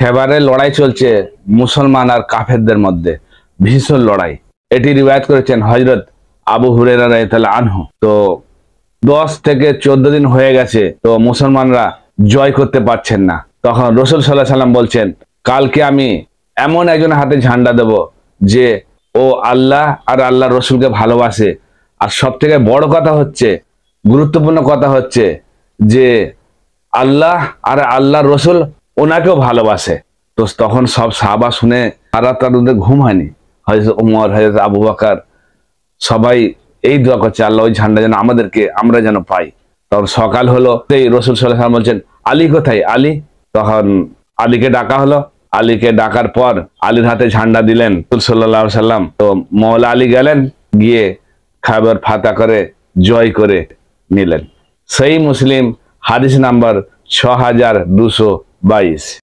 খেবারে লড়াই চলছে মুসলমান আর কাফেরদের মধ্যে, ভীষণ লড়াই। এটি রিওয়ায়াত করেছেন হযরত আবু হুরায়রা রাদিয়াল্লাহু আনহু। তো 10 থেকে 14 দিন হয়ে গেছে, তো মুসলমানরা জয় করতে পারছেন না। তখন রাসূল সাল্লাল্লাহু আলাইহি সাল্লাম বলছেন, কালকে আমি এমন একজনের হাতে ঝান্ডা দেব যে ও আল্লাহ আর আল্লাহর রসুলকে ভালোবাসে। আর সব থেকে বড় কথা হচ্ছে, গুরুত্বপূর্ণ কথা হচ্ছে যে আল্লাহ আর আল্লাহর রসুল ওনাকেও ভালোবাসে। তো তখন সব সাহাবা শুনে সারা তাদের ঘুম হয়নি। হযরত ওমর, হযরত আবু বকর সবাই এই দোয়া করছে, আল্লাহ ওই ঝান্ডা যেন আমাদেরকে, আমরা যেন পাই। তখন সকাল হলো, সেই রাসূল সাল্লাল্লাহু আলাইহি ওয়াসাল্লাম বলছেন, আলী কোথায়? আলী। তখন আলীকে ডাকা হলো। আলীকে ডাকার পর আলীর হাতে ঝান্ডা দিলেন রাসূল সাল্লাল্লাহু আলাইহি ওয়াসাল্লাম। তো মওলা আলী গেলেন, গিয়ে খায়বার ফাতহ করে জয় করে নিলেন। সহিহ মুসলিম হাদিস নাম্বার 6222।